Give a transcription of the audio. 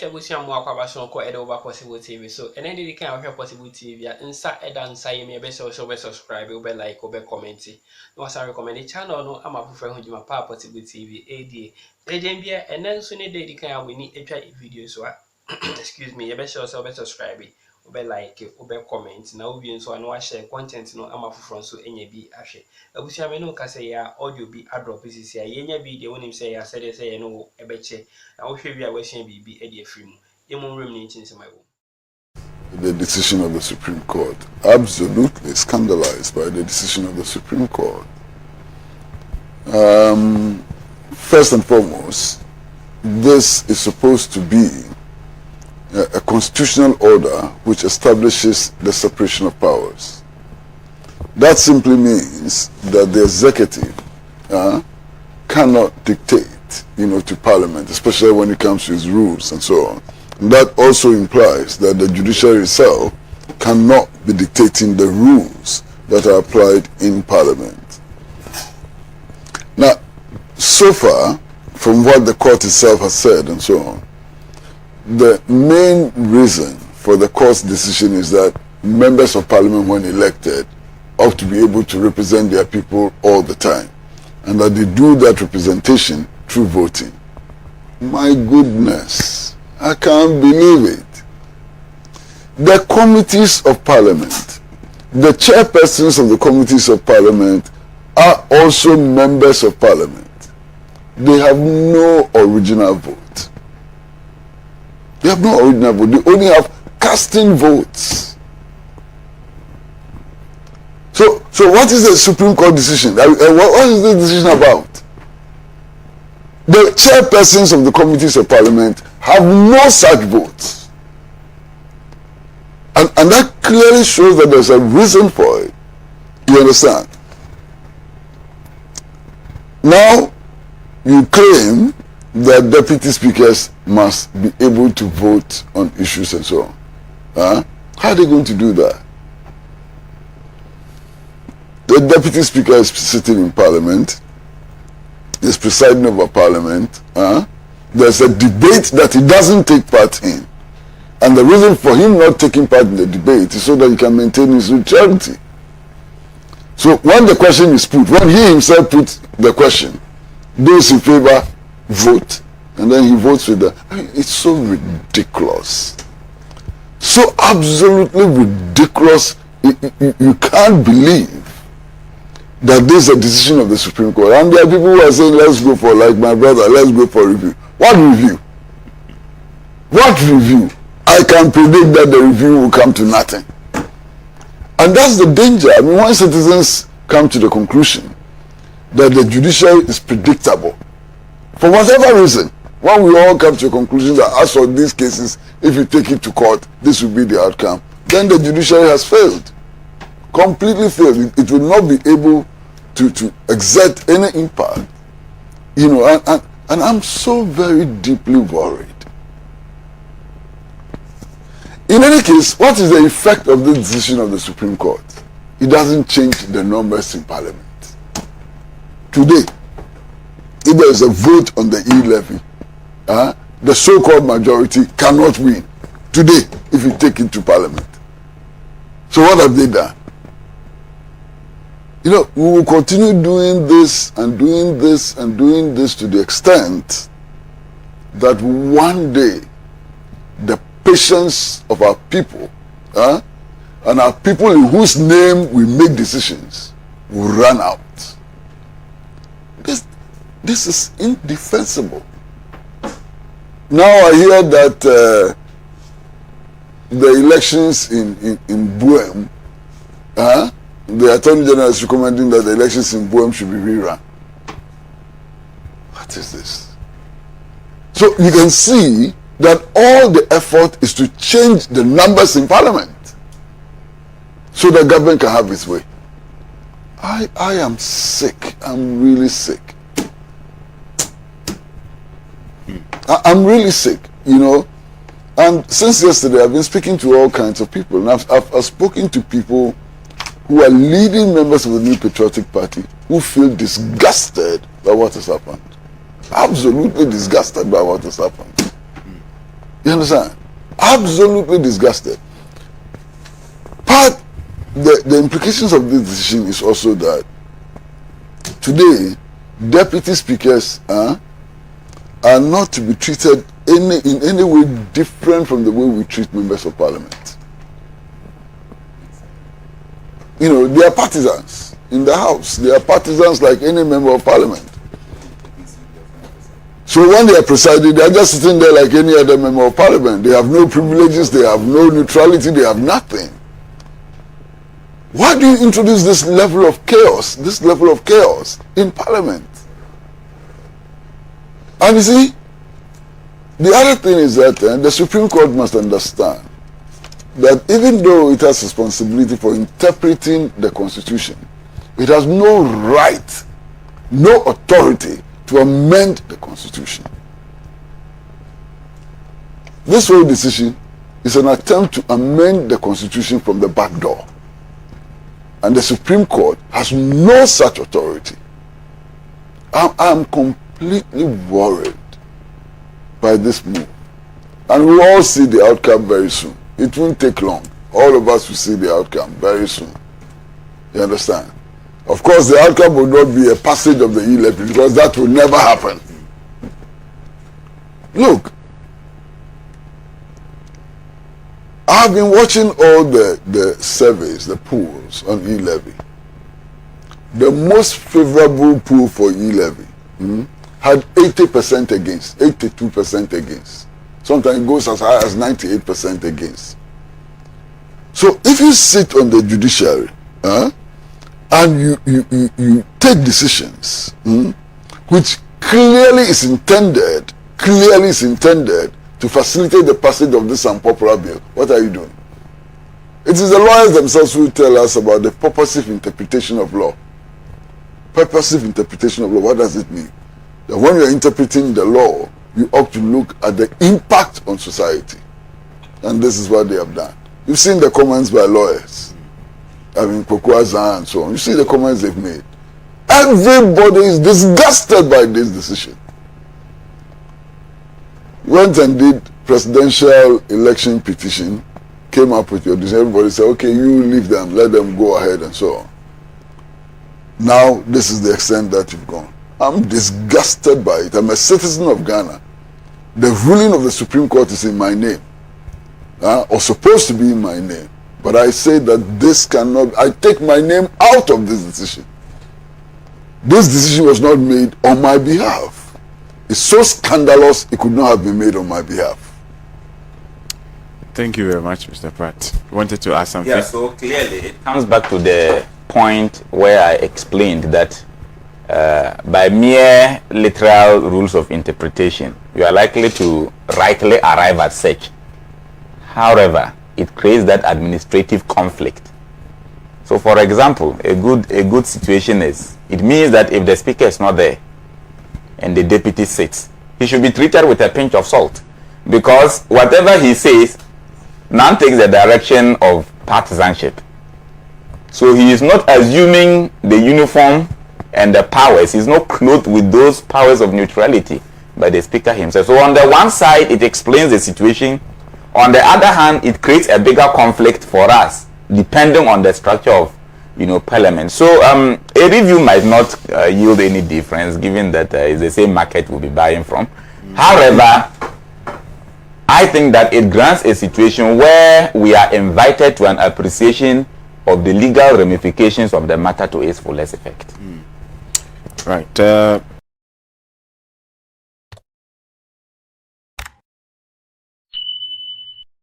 share with you more kwabasho ko edo over Possible TV. So and then you can have Possible TV insa eda nsa ye be subscribe, be like, be comment. No I recommend the channel no am a friend who pa Possible TV AD. Ejembia and then soon day you can we need a video so excuse me, you be subscribe. Be like, be comment. Now we so I share content no am from so enye bi ahwe. Abusia me no ka say ya audio bi adrop sisi ya yenya video when him say ya say no ebe che. Na wo hwe wi a we hye bibi e de afiri mu. Yemo rem ni ntin semai wo. The decision of the Supreme Court. Absolutely scandalized by the decision of the Supreme Court. First and foremost, this is supposed to be a constitutional order which establishes the separation of powers. That simply means that the executive cannot dictate, to Parliament, especially when it comes to its rules and so on. And that also implies that the judiciary itself cannot be dictating the rules that are applied in Parliament. Now, so far, from what the court itself has said and so on, the main reason for the court's decision is that members of Parliament, when elected, ought to be able to represent their people all the time, and that they do that representation through voting. My goodness, I can't believe it. The committees of Parliament, the chairpersons of the committees of Parliament are also members of Parliament. They have no original vote. They have no original vote. They only have casting votes. So what is the Supreme Court decision? What is the decision about? The chairpersons of the committees of Parliament have no such votes. And that clearly shows that there's a reason for it. You understand? Now, you claim that deputy speakers must be able to vote on issues and so on. How are they going to do that? The deputy speaker is sitting in Parliament, is presiding over Parliament. There's a debate that he doesn't take part in. And the reason for him not taking part in the debate is so that he can maintain his neutrality. So when the question is put, when he himself puts the question, those in favor vote, and then he votes with the... it's so ridiculous. So absolutely ridiculous. You can't believe that this is a decision of the Supreme Court. And there are people who are saying, let's go for, like my brother, let's go for review. What review? What review? I can predict that the review will come to nothing. And that's the danger. I mean, when citizens come to the conclusion that the judiciary is predictable, for whatever reason, when we all come to a conclusion that as for these cases, if you take it to court, this will be the outcome, then the judiciary has failed. Completely failed. It will not be able to exert any impact. And I'm so very deeply worried. In any case, what is the effect of the decision of the Supreme Court? It doesn't change the numbers in Parliament. Today, if there is a vote on the e-levy, the so-called majority cannot win. Today, if you take it to Parliament. So what have they done? We will continue doing this and doing this and doing this to the extent that one day the patience of our people and our people in whose name we make decisions will run out. This is indefensible. Now I hear that the elections in Buem, the Attorney General is recommending that the elections in Buem should be rerun. What is this? So you can see that all the effort is to change the numbers in Parliament so the government can have its way. I am sick. I'm really sick. I'm really sick, And since yesterday, I've been speaking to all kinds of people. And I've spoken to people who are leading members of the New Patriotic Party who feel disgusted by what has happened. Absolutely disgusted by what has happened. You understand? Absolutely disgusted. The implications of this decision is also that today deputy speakers are not to be treated in any way different from the way we treat members of parliament. You know, they are partisans in the house. They are partisans like any member of parliament. So when they are presiding, they are just sitting there like any other member of parliament. They have no privileges, they have no neutrality, they have nothing. Why do you introduce this level of chaos in parliament? And you see, the other thing is that the Supreme Court must understand that even though it has responsibility for interpreting the Constitution, it has no right, no authority to amend the Constitution. This whole decision is an attempt to amend the Constitution from the back door. And the Supreme Court has no such authority. I'm completely worried by this move. And we'll all see the outcome very soon. It won't take long. All of us will see the outcome very soon. You understand? Of course, the outcome will not be a passage of the e-levy because that will never happen. Look, I've been watching all the surveys, the polls on e-levy. The most favorable poll for e-levy had 80% against, 82% against. Sometimes it goes as high as 98% against. So if you sit on the judiciary and you take decisions which clearly is intended to facilitate the passage of this unpopular bill, what are you doing? It is the lawyers themselves who tell us about the purposive interpretation of law. Purposive interpretation of law, what does it mean? That when you are interpreting the law, you ought to look at the impact on society. And this is what they have done. You've seen the comments by lawyers. I mean, Kokwaza and so on. You see the comments they've made. Everybody is disgusted by this decision. Went and did presidential election petition, came up with your decision. Everybody said, okay, you leave them, let them go ahead and so on. Now, this is the extent that you've gone. I'm disgusted by it. I'm a citizen of Ghana. The ruling of the Supreme Court is in my name, or supposed to be in my name. But I say that this cannot, I take my name out of this decision. This decision was not made on my behalf. It's so scandalous, it could not have been made on my behalf. Thank you very much, Mr. Pratt. Wanted to ask something? Yeah, so clearly it comes back to the point where I explained that by mere literal rules of interpretation, you are likely to rightly arrive at such. However, it creates that administrative conflict. So, for example, a good situation is, it means that if the speaker is not there and the deputy sits, he should be treated with a pinch of salt, because whatever he says now takes the direction of partisanship. So he is not assuming the uniform and the powers. He's not clothed with those powers of neutrality by the speaker himself. So on the one side, it explains the situation. On the other hand, it creates a bigger conflict for us, depending on the structure of, parliament. So a review might not yield any difference, given that it's the same market we'll be buying from. However, I think that it grants a situation where we are invited to an appreciation of the legal ramifications of the matter to its fullest effect. Right.